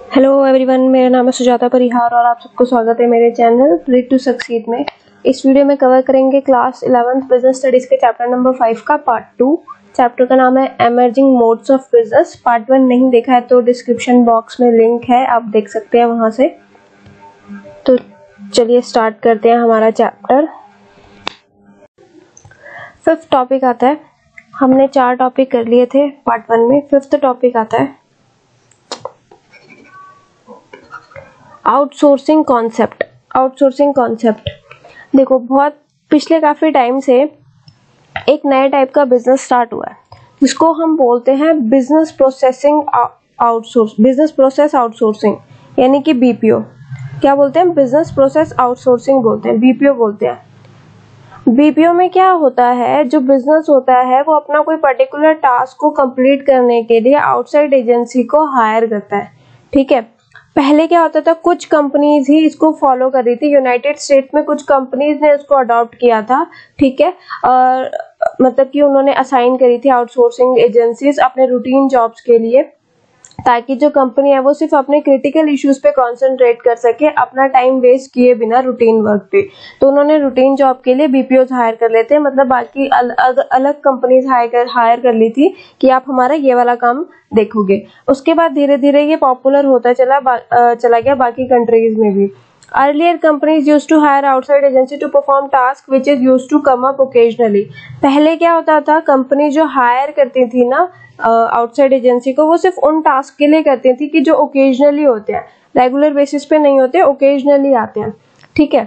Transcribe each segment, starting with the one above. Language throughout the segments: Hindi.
हेलो एवरीवन, मेरा नाम है सुजाता परिहार और आप सबको स्वागत है मेरे चैनल रीड टू सक्सीड में। इस वीडियो में कवर करेंगे क्लास 11th बिजनेस स्टडीज के चैप्टर नंबर 5 का पार्ट 2। चैप्टर का नाम है emerging modes of business. Part 1 नहीं देखा है तो डिस्क्रिप्शन बॉक्स में लिंक है, आप देख सकते हैं वहां से। तो चलिए स्टार्ट करते हैं हमारा चैप्टर। 5th टॉपिक आता है, हमने 4 टॉपिक कर लिए थे पार्ट 1 में। 5th टॉपिक आता है आउटसोर्सिंग कॉन्सेप्ट। आउटसोर्सिंग कॉन्सेप्ट देखो, बहुत पिछले काफी टाइम से एक नए टाइप का बिजनेस स्टार्ट हुआ है जिसको हम बोलते हैं business processing outsource, business process outsourcing, यानी कि बीपीओ। क्या बोलते हैं? बिजनेस प्रोसेस आउटसोर्सिंग बोलते हैं, बीपीओ बोलते हैं। बीपीओ में क्या होता है, जो बिजनेस होता है वो अपना कोई पर्टिकुलर टास्क को कंप्लीट करने के लिए आउटसाइड एजेंसी को हायर करता है। ठीक है, पहले क्या होता था, कुछ कंपनीज ही इसको फॉलो कर रही थी। यूनाइटेड स्टेट्स में कुछ कंपनीज ने इसको अडॉप्ट किया था। ठीक है, और मतलब कि उन्होंने असाइन करी थी आउटसोर्सिंग एजेंसीज अपने रूटीन जॉब्स के लिए, ताकि जो कंपनी है वो सिर्फ अपने क्रिटिकल इश्यूज पे कंसंट्रेट कर सके, अपना टाइम वेस्ट किए बिना रूटीन वर्क पे। तो उन्होंने रूटीन जॉब के लिए बीपीओज हायर कर लेते हैं, मतलब बाकी अलग कंपनीज हायर कर ली थी कि आप हमारा ये वाला काम देखोगे। उसके बाद धीरे धीरे ये पॉपुलर होता चला गया बाकी कंट्रीज में भी। Earlier companies used to hire outside agency to perform task which is used to come up occasionally। पहले क्या होता था, कंपनी जो हायर करती थी ना आउटसाइड एजेंसी को, वो सिर्फ उन टास्क के लिए करती थी कि जो ओकेजनली होते हैं, रेगुलर बेसिस पे नहीं होते, ओकेजनली आते हैं। ठीक है,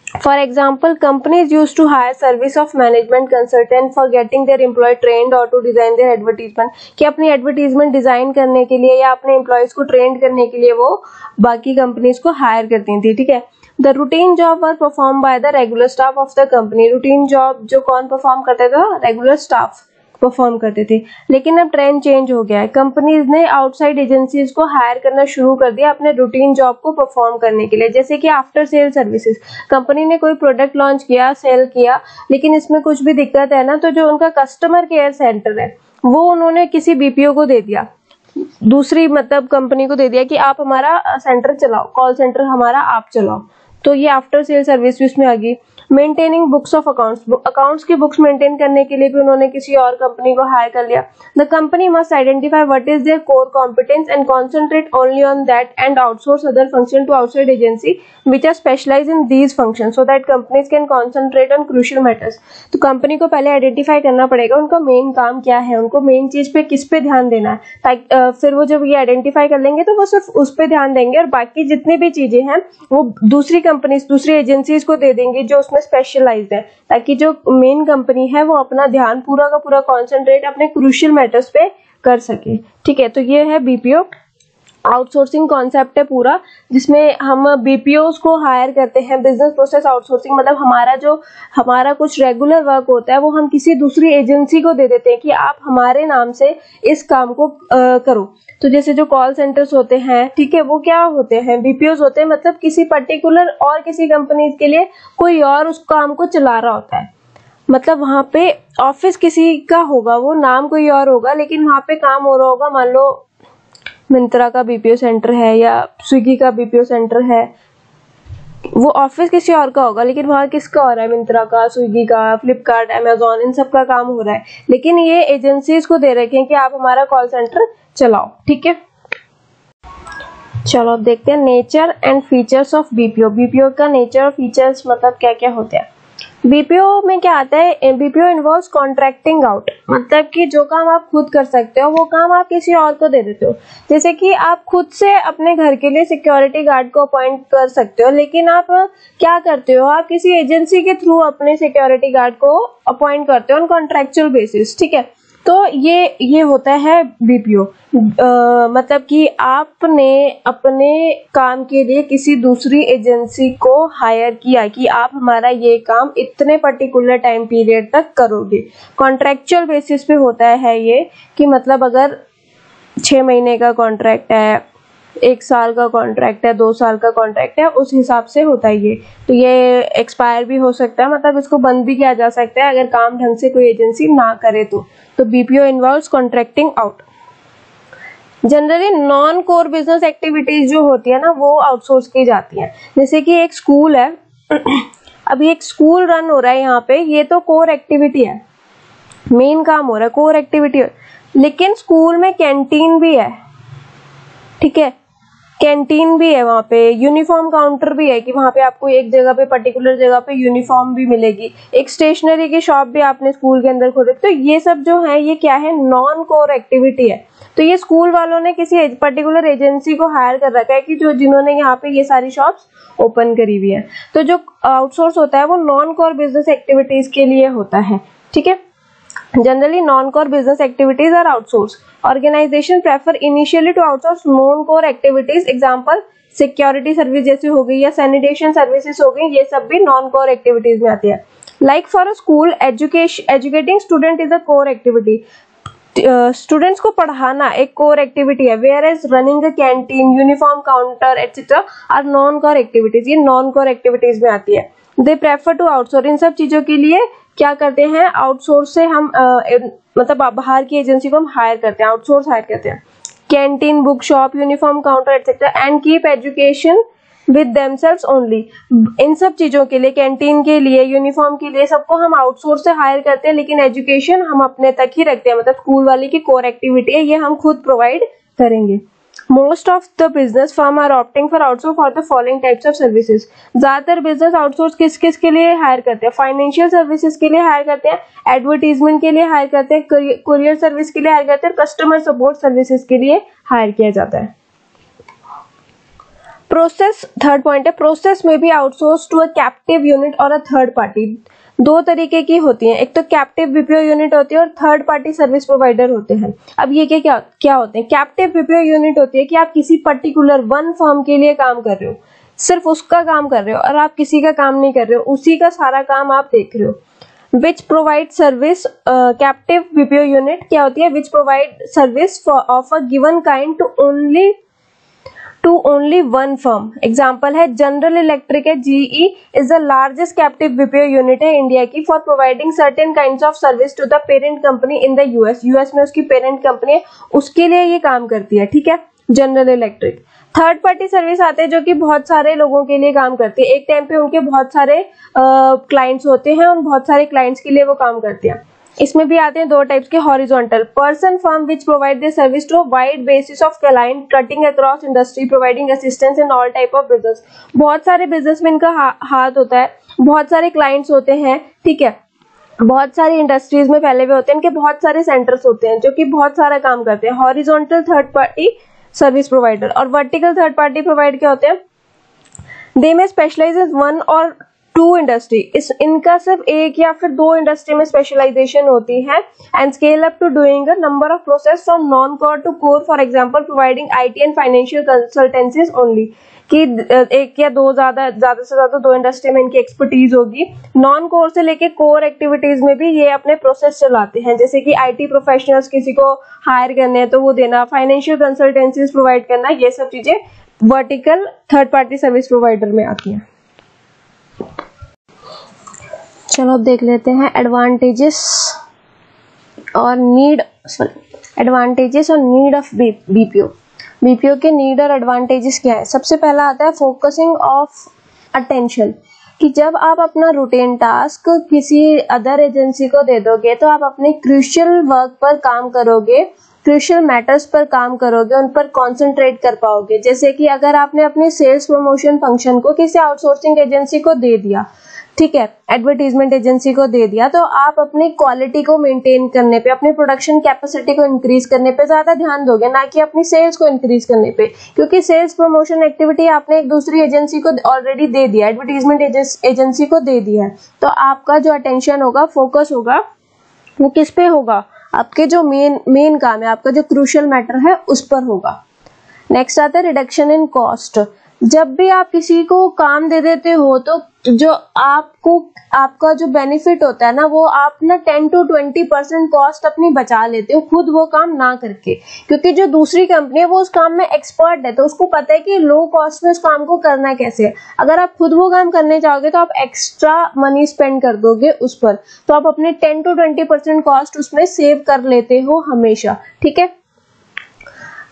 for example companies use to hire service of management consultant for getting their employ trained और टू डिजाइन देयर एडवर्टीजमेंट, कि अपनी एडवर्टीजमेंट डिजाइन करने के लिए या अपने एम्प्लॉयज को ट्रेन करने के लिए वो बाकी कंपनीज को हायर करती थी। ठीक है, the routine job were perform by the regular staff of the company. Routine job जो कौन परफॉर्म करता था? रेगुलर स्टाफ परफॉर्म करते थे। लेकिन अब ट्रेंड चेंज हो गया है, कंपनीज ने आउटसाइड एजेंसीज को हायर करना शुरू कर दिया अपने रूटीन जॉब को परफॉर्म करने के लिए। जैसे कि आफ्टर सेल सर्विसेज, कंपनी ने कोई प्रोडक्ट लॉन्च किया, सेल किया, लेकिन इसमें कुछ भी दिक्कत है ना, तो जो उनका कस्टमर केयर सेंटर है वो उन्होंने किसी बीपीओ को दे दिया, दूसरी मतलब कंपनी को दे दिया कि आप हमारा सेंटर चलाओ, कॉल सेंटर हमारा आप चलाओ। तो ये आफ्टर सेल सर्विस इसमें आ गई। Maintaining books of accounts, accounts की बुक्स मेंटेन करने के लिए भी उन्होंने किसी और कंपनी को हायर कर लिया। The company must identify what is their core competence and concentrate only on that and outsource other function to outside agency which are specialize in these function so that companies can concentrate on crucial matters. तो कंपनी को पहले आइडेंटिफाई करना पड़ेगा उनका मेन काम क्या है, उनको मेन चीज पे किस पे ध्यान देना है, ताकि फिर वो जब ये आइडेंटिफाई कर लेंगे तो वो सिर्फ उस पे ध्यान देंगे और बाकी जितनी भी चीजें हैं वो दूसरी कंपनीज, दूसरी एजेंसीज को दे देंगे जो उसमें स्पेशलाइज्ड है, ताकि जो मेन कंपनी है वो अपना ध्यान पूरा का पूरा कॉन्सेंट्रेट अपने क्रूशियल मैटर्स पे कर सके। ठीक है, तो ये है बीपीओ आउटसोर्सिंग कॉन्सेप्ट है पूरा, जिसमें हम बीपीओस को हायर करते हैं। बिजनेस प्रोसेस आउटसोर्सिंग मतलब हमारा कुछ रेगुलर वर्क होता है वो हम किसी दूसरी एजेंसी को दे देते हैं कि आप हमारे नाम से इस काम को करो। तो जैसे जो कॉल सेंटर्स होते हैं, ठीक है, वो क्या होते हैं? बीपीओस होते हैं, मतलब किसी पर्टिकुलर और किसी कंपनी के लिए कोई और उस काम को चला रहा होता है। मतलब वहां पे ऑफिस किसी का होगा, वो नाम कोई और होगा, लेकिन वहां पे काम हो रहा होगा, मान लो मिंत्रा का बीपीओ सेंटर है या स्विगी का बीपीओ सेंटर है, वो ऑफिस किसी और का होगा, लेकिन वहां किसका हो रहा है? मिंत्रा का, स्विगी का, फ्लिपकार्ट, अमेजोन, इन सब का काम हो रहा है, लेकिन ये एजेंसीज को दे रखे हैं कि आप हमारा कॉल सेंटर चलाओ। ठीक है, चलो अब देखते हैं nature and features of BPO. BPO का नेचर और फीचर्स मतलब क्या क्या होते हैं। बीपीओ में क्या आता है? बीपीओ इन्वॉल्व्स कॉन्ट्रैक्टिंग आउट, मतलब कि जो काम आप खुद कर सकते हो वो काम आप किसी और को दे देते हो। जैसे कि आप खुद से अपने घर के लिए सिक्योरिटी गार्ड को अपॉइंट कर सकते हो, लेकिन आप क्या करते हो, आप किसी एजेंसी के थ्रू अपने सिक्योरिटी गार्ड को अपॉइंट करते हो ऑन कॉन्ट्रैक्चुअल बेसिस। ठीक है, तो ये होता है बीपीओ। मतलब कि आपने अपने काम के लिए किसी दूसरी एजेंसी को हायर किया कि आप हमारा ये काम इतने पर्टिकुलर टाइम पीरियड तक करोगे। कॉन्ट्रैक्चुअल बेसिस पे होता है ये कि मतलब अगर 6 महीने का कॉन्ट्रैक्ट है, 1 साल का कॉन्ट्रैक्ट है, 2 साल का कॉन्ट्रैक्ट है, उस हिसाब से होता है ये। तो ये एक्सपायर भी हो सकता है, मतलब इसको बंद भी किया जा सकता है अगर काम ढंग से कोई एजेंसी ना करे तो BPO involves contracting out. Generally non core business activities जो होती है ना वो आउटसोर्स की जाती हैं। जैसे कि एक स्कूल है, अभी एक स्कूल रन हो रहा है यहाँ पे, ये तो कोर एक्टिविटी है, मेन काम हो रहा है, कोर एक्टिविटी है। लेकिन स्कूल में कैंटीन भी है, ठीक है, कैंटीन भी है, वहाँ पे यूनिफॉर्म काउंटर भी है कि वहाँ पे आपको एक जगह पे पर्टिकुलर जगह पे यूनिफॉर्म भी मिलेगी, एक स्टेशनरी की शॉप भी आपने स्कूल के अंदर खोली। तो ये सब जो है ये क्या है, नॉन कोर एक्टिविटी है। तो ये स्कूल वालों ने किसी पर्टिकुलर एजेंसी को हायर कर रखा है कि जो जिन्होंने यहाँ पे ये सारी शॉप्स ओपन करी हुई है। तो जो आउटसोर्स होता है वो नॉन कोर बिजनेस एक्टिविटीज के लिए होता है, ठीक है। Generally, non-core business activities are outsourced. Organization prefer initially to outsource non-core activities. Example, security service जैसी हो गई या sanitation services हो गई, ये सब भी non-core activities में आती है। Like for a school, educating student is a core activity. Students को पढ़ाना एक कोर एक्टिविटी है, where as running the canteen, uniform counter etcetera are non core activities, ये नॉन कोर एक्टिविटीज में आती है। दे प्रेफर टू आउटसोर्स, इन सब चीजों के लिए क्या करते हैं, आउटसोर्स से हम मतलब बाहर की एजेंसी को हम हायर करते हैं, आउटसोर्स हायर करते हैं। Canteen, book shop, uniform counter etcetera and keep education with themselves only, इन सब चीजों के लिए, कैंटीन के लिए, यूनिफॉर्म के लिए, सबको हम आउटसोर्स से हायर करते हैं, लेकिन एजुकेशन हम अपने तक ही रखते हैं। मतलब स्कूल वाली की कोर एक्टिविटी है, ये हम खुद प्रोवाइड करेंगे। Most of the business firm are opting for outsource for the following types of services. ज्यादातर बिजनेस आउटसोर्स किस किस के लिए हायर करते हैं, फाइनेंशियल सर्विसेज के लिए हायर करते हैं, एडवर्टीजमेंट के लिए हायर करते हैं, कुरियर सर्विस के लिए हायर करते हैं, कस्टमर सपोर्ट सर्विसेज के लिए हायर किया जाता है। प्रोसेस, थर्ड पॉइंट है, प्रोसेस में भी outsource to a captive unit और अ थर्ड पार्टी। दो तरीके की होती हैं, एक तो कैप्टिव बीपीओ यूनिट होती है और थर्ड पार्टी सर्विस प्रोवाइडर होते हैं। अब ये क्या होते हैं, कैप्टिव बीपीओ यूनिट होती है कि आप किसी पर्टिकुलर वन फर्म के लिए काम कर रहे हो, सिर्फ उसका काम कर रहे हो और आप किसी का काम नहीं कर रहे हो, उसी का सारा काम आप देख रहे हो। Which provide service, captive BPO unit क्या होती है, which provide service of a given kind to only one firm. Example है जनरल इलेक्ट्रिक है, GE is the largest captive BPO unit है इंडिया की for providing certain kinds of service to the parent company in the US में उसकी पेरेंट कंपनी है, उसके लिए ये काम करती है, ठीक है, General electric. Third party service आते हैं जो कि बहुत सारे लोगों के लिए काम करती है, एक टाइम पे उनके बहुत सारे क्लाइंट्स होते हैं और बहुत सारे क्लाइंट्स के लिए वो काम करते हैं। इसमें भी आते हैं दो टाइप्स के, horizontal person firm which provide the service to wide basis of client cutting across industry providing assistance in all type of business. बहुत सारे बिजनेस में इनका हाथ होता है, बहुत सारे क्लाइंट्स होते हैं, ठीक है, बहुत सारी इंडस्ट्रीज में फैले हुए होते हैं, इनके बहुत सारे सेंटर्स होते हैं जो कि बहुत सारा काम करते हैं। Horizontal third party service provider. और वर्टिकल थर्ड पार्टी प्रोवाइड क्या होते हैं, दे में स्पेशलाइज इन वन और टू इंडस्ट्री, इनका सिर्फ एक या फिर दो इंडस्ट्री में स्पेशलाइजेशन होती है। And scale up to doing a number of process from non core to core, for example providing IT and financial consultancies only, कि एक या दो ज्यादा से ज्यादा दो इंडस्ट्री में इनकी एक्सपर्टीज होगी। नॉन कोर से लेके कोर एक्टिविटीज में भी ये अपने प्रोसेस चलाते हैं, जैसे कि आईटी प्रोफेशनल्स किसी को हायर करने हैं तो वो देना, फाइनेंशियल कंसल्टेंसीज प्रोवाइड करना, ये सब चीजें vertical third party service provider में आती हैं। चलो अब देख लेते हैं एडवांटेजेस और नीड ऑफ बीपीओ। बीपीओ के नीड और एडवांटेजेस क्या है। सबसे पहला आता है फोकसिंग ऑफ अटेंशन, कि जब आप अपना रूटीन टास्क किसी अदर एजेंसी को दे दोगे तो आप अपने क्रूशियल वर्क पर काम करोगे, क्रूशियल मैटर्स पर काम करोगे, उन पर कॉन्सेंट्रेट कर पाओगे। जैसे कि अगर आपने अपने सेल्स प्रमोशन फंक्शन को किसी आउटसोर्सिंग एजेंसी को दे दिया, ठीक है, एडवर्टीजमेंट एजेंसी को दे दिया, तो आप अपनी क्वालिटी को मेंटेन करने पे, अपनी प्रोडक्शन कैपेसिटी को इंक्रीज करने पे ज्यादा ध्यान दोगे, ना कि अपनी सेल्स को इंक्रीज करने पे, क्योंकि सेल्स प्रमोशन एक्टिविटी आपने एक दूसरी एजेंसी को ऑलरेडी दे दिया, एडवर्टीजमेंट एजेंसी को दे दिया है। तो आपका जो अटेंशन होगा, फोकस होगा, वो किस पे होगा, आपके जो मेन काम है, आपका जो क्रूशियल मैटर है उस पर होगा। नेक्स्ट आता है रिडक्शन इन कॉस्ट। जब भी आप किसी को काम दे देते हो तो जो आपका जो बेनिफिट होता है ना, वो आप ना 10 to 20% कॉस्ट अपनी बचा लेते हो खुद वो काम ना करके, क्योंकि जो दूसरी कंपनी है वो उस काम में एक्सपर्ट है, तो उसको पता है कि लो कॉस्ट में उस काम को करना कैसे है। अगर आप खुद वो काम करने जाओगे तो आप एक्स्ट्रा मनी स्पेंड कर दोगे उस पर, तो आप अपने 10 to 20% कॉस्ट उसमें सेव कर लेते हो हमेशा, ठीक है।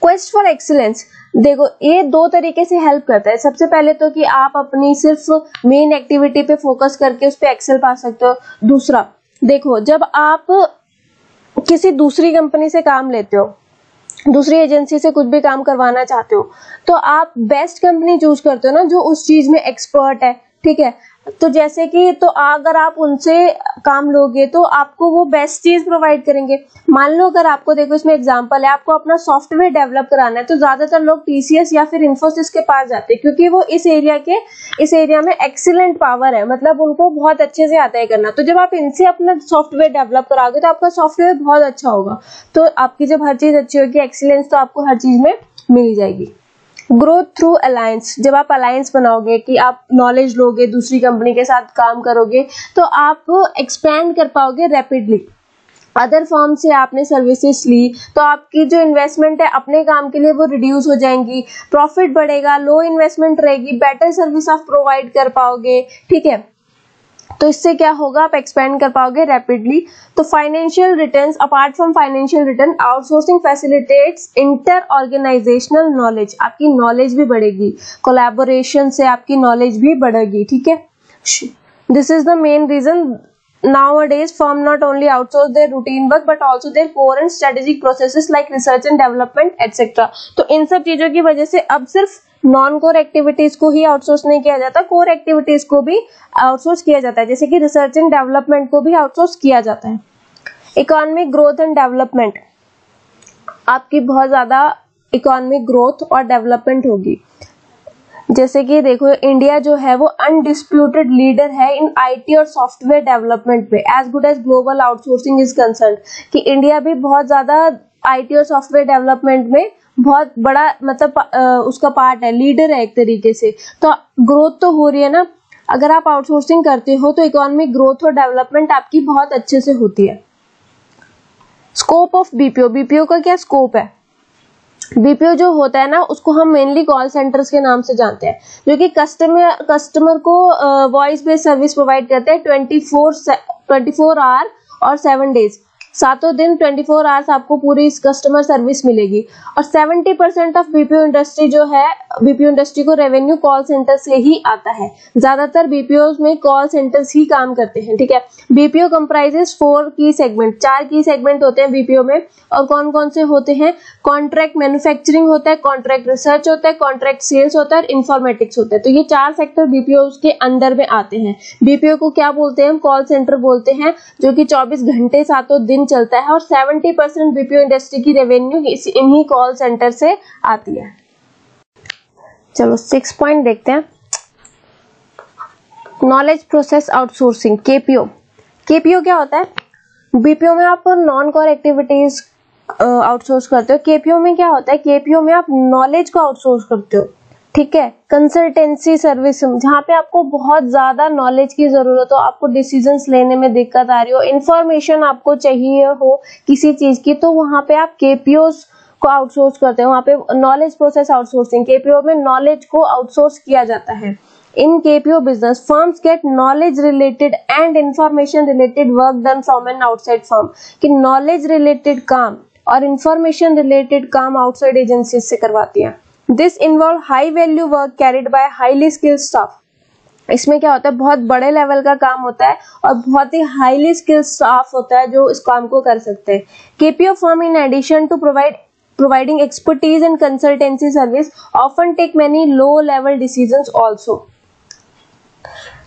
क्वेस्ट फॉर एक्सीलेंस, देखो ये दो तरीके से हेल्प करता है। सबसे पहले तो कि आप अपनी सिर्फ मेन एक्टिविटी पे फोकस करके उस पे एक्सेल पा सकते हो। दूसरा, देखो जब आप किसी दूसरी कंपनी से काम लेते हो, दूसरी एजेंसी से कुछ भी काम करवाना चाहते हो, तो आप बेस्ट कंपनी चूज करते हो ना, जो उस चीज में एक्सपर्ट है, ठीक है। तो जैसे कि तो अगर आप उनसे काम लोगे तो आपको वो बेस्ट चीज प्रोवाइड करेंगे। मान लो अगर आपको, देखो इसमें एग्जांपल है, आपको अपना सॉफ्टवेयर डेवलप कराना है, तो ज्यादातर लोग टीसीएस या फिर इन्फोसिस के पास जाते हैं, क्योंकि वो इस एरिया में एक्सीलेंट पावर है, मतलब उनको बहुत अच्छे से आता है करना। तो जब आप इनसे अपना सॉफ्टवेयर डेवलप कराओगे तो आपका सॉफ्टवेयर बहुत अच्छा होगा। तो आपकी जब हर चीज अच्छी होगी, एक्सीलेंस तो आपको हर चीज में मिल जाएगी। ग्रोथ थ्रू अलायंस, जब आप अलायंस बनाओगे कि आप नॉलेज लोगे, दूसरी कंपनी के साथ काम करोगे, तो आप एक्सपैंड कर पाओगे रैपिडली। अदर फर्म से आपने सर्विसेज ली तो आपकी जो इन्वेस्टमेंट है अपने काम के लिए वो रिड्यूस हो जाएंगी, प्रॉफिट बढ़ेगा, लो इन्वेस्टमेंट रहेगी, बेटर सर्विस आप प्रोवाइड कर पाओगे, ठीक है। तो इससे क्या होगा, आप एक्सपेंड कर पाओगे रैपिडली। तो financial returns, apart from financial return, outsourcing facilitates inter organizational knowledge, आपकी नॉलेज भी बढ़ेगी, कोलैबोरेशन से आपकी नॉलेज भी बढ़ेगी, ठीक है। This is the main reason nowadays firm not only outsource their routine work but also their core and strategic processes like research and development etc. तो इन सब चीजों की वजह से अब सिर्फ नॉन कोर एक्टिविटीज को ही आउटसोर्स नहीं किया जाता, कोर एक्टिविटीज को भी आउटसोर्स किया जाता है, जैसे कि रिसर्च एंड डेवलपमेंट को भी आउटसोर्स किया जाता है। इकोनॉमिक ग्रोथ एंड डेवलपमेंट, आपकी बहुत ज्यादा इकोनॉमिक ग्रोथ और डेवलपमेंट होगी। जैसे कि देखो इंडिया जो है वो अनडिस्प्यूटेड लीडर है इन आईटी और सॉफ्टवेयर डेवलपमेंट में, as good as global outsourcing is concern, कि इंडिया भी बहुत ज्यादा आईटी और सॉफ्टवेयर डेवलपमेंट में बहुत बड़ा मतलब उसका पार्ट है, लीडर है एक तरीके से। तो ग्रोथ तो हो रही है ना, अगर आप आउटसोर्सिंग करते हो तो इकोनॉमिक ग्रोथ और डेवलपमेंट आपकी बहुत अच्छे से होती है। स्कोप ऑफ बीपीओ, बीपीओ का क्या स्कोप है? बीपीओ जो होता है ना, उसको हम मेनली कॉल सेंटर्स के नाम से जानते हैं, जो कि कस्टमर को वॉइस बेस्ड सर्विस प्रोवाइड करते हैं 24 आवर और 7 डेज, सातों दिन 24 आवर्स आपको पूरी कस्टमर सर्विस मिलेगी। और 70% ऑफ बीपीओ इंडस्ट्री जो है, बीपीओ इंडस्ट्री को रेवेन्यू कॉल सेंटर से ही आता है। ज्यादातर बीपीओ में कॉल सेंटर्स ही काम करते हैं, ठीक है। बीपीओ कंप्राइजेस 4 की सेगमेंट, 4 की सेगमेंट होते हैं बीपीओ में, और कौन कौन से होते हैं? कॉन्ट्रैक्ट मैन्युफैक्चरिंग होता है, कॉन्ट्रैक्ट रिसर्च होता है, कॉन्ट्रैक्ट सेल्स होता है और इंफॉर्मेटिक्स होता है। तो ये 4 सेक्टर बीपीओ के अंदर में आते हैं। बीपीओ को क्या बोलते हैं? हम कॉल सेंटर बोलते हैं, जो कि 24 घंटे सातों दिन चलता है, और 70% बीपीओ इंडस्ट्री की रेवेन्यू इन्हीं कॉल सेंटर से आती है। चलो 6 पॉइंट देखते हैं। Knowledge process outsourcing, KPO. KPO क्या होता है? बीपीओ में आप नॉन कोर एक्टिविटीज आउटसोर्स करते हो, केपीओ में क्या होता है? केपीओ में आप नॉलेज को आउटसोर्स करते हो, ठीक है। कंसल्टेंसी सर्विस, जहाँ पे आपको बहुत ज्यादा नॉलेज की जरूरत हो, आपको डिसीजंस लेने में दिक्कत आ रही हो, इंफॉर्मेशन आपको चाहिए हो किसी चीज की, तो वहां पे आप केपीओ को आउटसोर्स करते हो। वहां पे नॉलेज प्रोसेस आउटसोर्सिंग, केपीओ में नॉलेज को आउटसोर्स किया जाता है। In KPO business firms get knowledge related and information related work done from an outside firm, कि नॉलेज रिलेटेड काम और इंफॉर्मेशन रिलेटेड काम आउटसाइड एजेंसी से करवाती है। This involve high value work carried by highly skilled staff. इसमें क्या होता है? बहुत बड़े लेवल का काम होता है और बहुत ही हाईली स्किल्ड स्टाफ होता है जो इस काम को कर सकते हैं। KPO firm in addition to providing expertise and consultancy service often take many low level decisions also.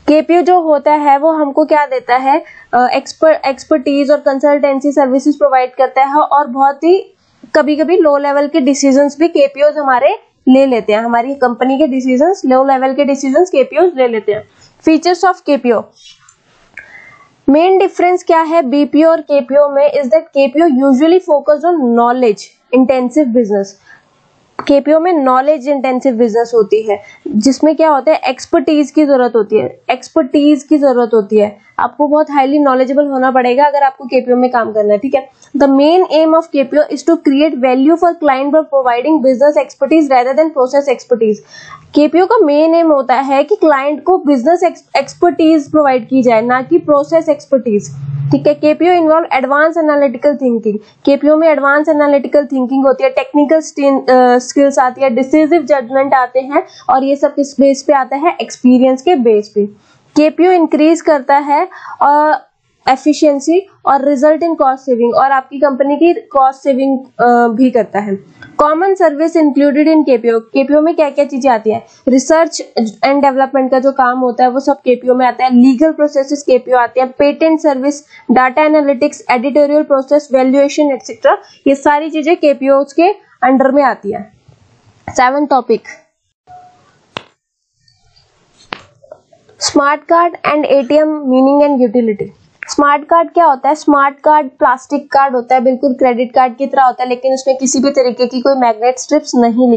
KPO जो होता है वो हमको क्या देता है? एक्सपर्टीज और कंसल्टेंसी सर्विसेज प्रोवाइड करता है, और बहुत ही कभी कभी लो लेवल के डिसीजंस भी केपीओ हमारे ले लेते हैं, हमारी कंपनी के डिसीजंस, लो लेवल के डिसीजंस केपीओ ले लेते हैं। Features of KPO, main difference क्या है बीपीओ और केपीओ में? Is that KPO usually focused on knowledge intensive business. KPO में नॉलेज इंटेंसिव बिजनेस होती है, जिसमें क्या होता है? एक्सपर्टीज की जरूरत होती है, एक्सपर्टीज की जरूरत होती है, आपको बहुत हाईली नॉलेजेबल होना पड़ेगा अगर आपको केपीओ में काम करना है, ठीक है। The main aim of KPO is to create value for client by providing business expertise rather than process expertise. KPO का मेन एम होता है कि क्लाइंट को बिजनेस एक्सपर्टीज प्रोवाइड की जाए, ना कि प्रोसेस एक्सपर्टीज। ठीक है। KPO involve advance analytical thinking, KPO में एडवांस एनालिटिकल थिंकिंग होती है, टेक्निकल स्किल्स आती है, डिसिसिव जजमेंट आते हैं, और ये सब किस बेस पे आता है, एक्सपीरियंस के बेस पे। केपीओ इंक्रीज करता है एफिशिएंसी और रिजल्ट इन कॉस्ट सेविंग, और आपकी कंपनी की कॉस्ट सेविंग भी करता है। Common service included in KPO, KPO में क्या क्या चीजें आती है, रिसर्च एंड डेवलपमेंट का जो काम होता है वो सब केपीओ में आता है, लीगल प्रोसेसेस केपीओ आते हैं, patent service, data analytics, editorial process, valuation etcetera, ये सारी चीजें केपीओ के अंडर में आती है। 7 topic, smart card and ATM meaning and utility. Smart card क्या होता है, स्मार्ट कार्ड प्लास्टिक कार्ड होता है, बिल्कुल क्रेडिट कार्ड की तरह होता है, लेकिन उसमें किसी भी तरीके की कोई मैग्नेट स्ट्रिप्स नहीं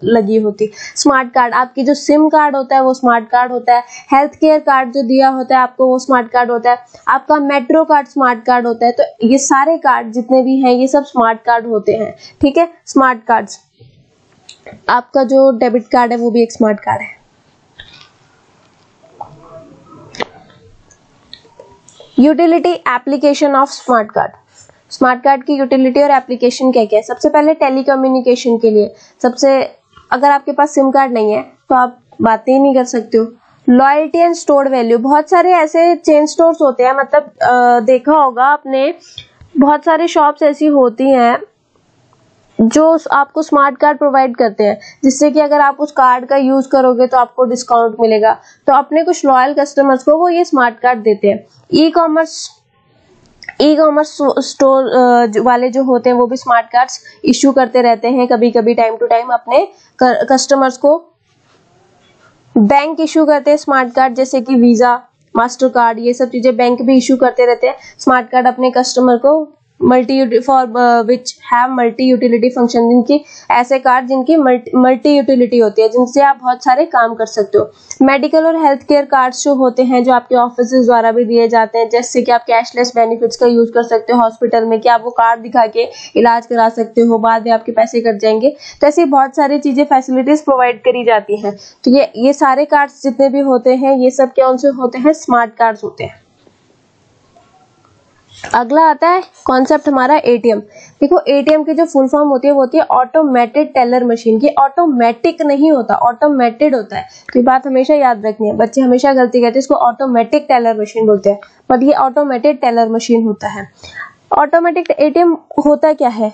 लगी होती। स्मार्ट कार्ड, आपकी जो सिम कार्ड होता है वो स्मार्ट कार्ड होता है, हेल्थ केयर कार्ड जो दिया होता है आपको वो स्मार्ट कार्ड होता है, आपका मेट्रो कार्ड स्मार्ट कार्ड होता है। तो ये सारे कार्ड जितने भी हैं ये सब स्मार्ट कार्ड होते हैं, ठीक है। स्मार्ट कार्ड्स, आपका जो डेबिट कार्ड है वो भी एक स्मार्ट कार्ड है। Utility application of smart card, smart card की यूटिलिटी और एप्लीकेशन क्या क्या है। सबसे पहले टेलीकम्युनिकेशन के लिए, अगर आपके पास सिम कार्ड नहीं है तो आप बातें ही नहीं कर सकते हो। लॉयल्टी एंड स्टोर्ड वैल्यू, बहुत सारे ऐसे चेन स्टोर्स होते हैं, मतलब देखा होगा आपने, बहुत सारी शॉप्स ऐसी होती हैं जो आपको स्मार्ट कार्ड प्रोवाइड करते हैं, जिससे कि अगर आप उस कार्ड का यूज करोगे तो आपको डिस्काउंट मिलेगा। तो अपने कुछ लॉयल कस्टमर्स को वो ये स्मार्ट कार्ड देते हैं। ई कॉमर्स स्टोर वाले जो होते हैं वो भी स्मार्ट कार्ड्स इश्यू करते रहते हैं कभी कभी टाइम टू टाइम अपने कस्टमर्स को। बैंक इश्यू करते हैं स्मार्ट कार्ड, जैसे कि वीजा, मास्टर कार्ड, ये सब चीजें बैंक भी इश्यू करते रहते हैं स्मार्ट कार्ड अपने कस्टमर को, for which have multi utility function, जिनकी ऐसे कार्ड जिनकी मल्टी यूटिलिटी होती है, जिनसे आप बहुत सारे काम कर सकते हो। मेडिकल और हेल्थ केयर कार्ड्स जो होते हैं, जो आपके ऑफिस द्वारा भी दिए जाते हैं, जैसे कि आप कैशलेस बेनिफिट्स का यूज कर सकते हो हॉस्पिटल में, कि आप वो कार्ड दिखा के इलाज करा सकते हो, बाद में आपके पैसे कट जाएंगे। तो ऐसी बहुत सारी चीजें, फैसिलिटीज प्रोवाइड करी जाती हैं। तो ये सारे कार्ड्स जितने भी होते हैं ये सब क्या उनसे होते हैं, स्मार्ट कार्ड्स होते हैं। अगला आता है कॉन्सेप्ट हमारा एटीएम। देखो एटीएम की जो फुल फॉर्म होती है वो होती है ऑटोमेटेड टेलर मशीन। ये ऑटोमेटिक नहीं होता, ऑटोमेटेड होता है, तो ये बात हमेशा याद रखनी है। बच्चे हमेशा गलती करते हैं, इसको ऑटोमेटिक टेलर मशीन बोलते हैं, पर ये ऑटोमेटेड टेलर मशीन होता है। ऑटोमेटिक एटीएम होता क्या है,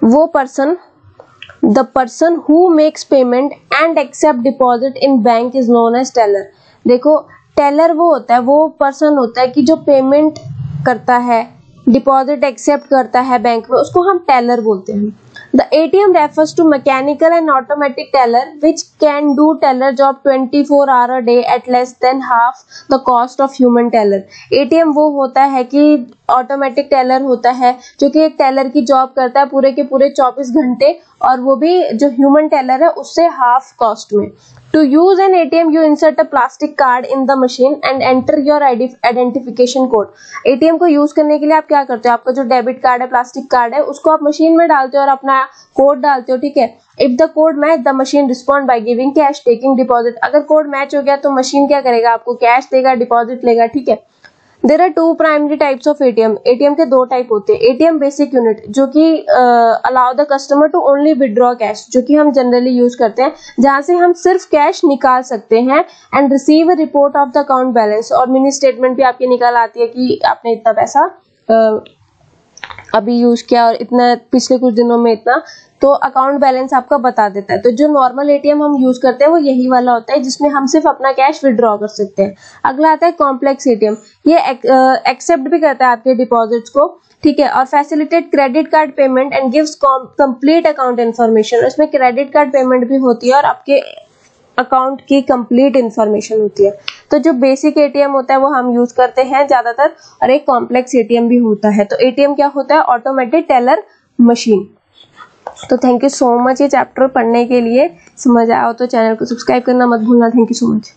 वो person, the person who makes payment and accept deposit in bank is known as teller. देखो टेलर वो होता है, वो पर्सन होता है कि जो पेमेंट करता है, डिपॉजिट एक्सेप्ट करता है बैंक में, उसको हम टेलर बोलते हैं। The ATM refers to mechanical and automatic teller which can do teller job 24 hour a day at less than half the cost of human teller. ATM वो होता है कि ऑटोमेटिक टेलर होता है जो कि एक टेलर की जॉब करता है पूरे के पूरे 24 घंटे, और वो भी जो ह्यूमन टेलर है उससे हाफ कॉस्ट में। To use an ATM, you insert a plastic card in the machine and enter your identification code. ATM को यूज करने के लिए आप क्या करते हो, आपका जो डेबिट कार्ड है, प्लास्टिक कार्ड है, उसको आप मशीन में डालते हो और अपना कोड डालते हो, ठीक है। If the code match the machine respond by giving cash taking deposit. अगर कोड मैच हो गया तो मशीन क्या करेगा, आपको कैश देगा, डिपॉजिट लेगा, ठीक है। There are 2 primary types of ATM. ATM के 2 टाइप होते हैं। एटीएम बेसिक यूनिट, जो कि allow the customer to only withdraw cash, जो कि हम जनरली यूज करते हैं, जहां से हम सिर्फ कैश निकाल सकते हैं, and receive a report of the account balance, और मिनी स्टेटमेंट भी आपकी निकाल आती है कि आपने इतना पैसा अभी यूज किया और इतना पिछले कुछ दिनों में इतना, तो अकाउंट बैलेंस आपका बता देता है। तो जो नॉर्मल एटीएम हम यूज करते हैं वो यही वाला होता है, जिसमें हम सिर्फ अपना कैश विड्रॉ कर सकते हैं। अगला आता है कॉम्प्लेक्स एटीएम। ये एक्सेप्ट भी करता है आपके डिपॉजिट्स को, ठीक है, और facilitate credit card payment and gives complete account information. इसमें क्रेडिट कार्ड पेमेंट भी होती है और आपके अकाउंट की कंप्लीट इंफॉर्मेशन होती है। तो जो बेसिक एटीएम होता है वो हम यूज करते हैं ज्यादातर, और एक कॉम्प्लेक्स एटीएम भी होता है। तो एटीएम क्या होता है, ऑटोमेटेड टेलर मशीन। तो थैंक यू सो मच ये चैप्टर पढ़ने के लिए। समझ आया हो तो चैनल को सब्सक्राइब करना मत भूलना। Thank you so much.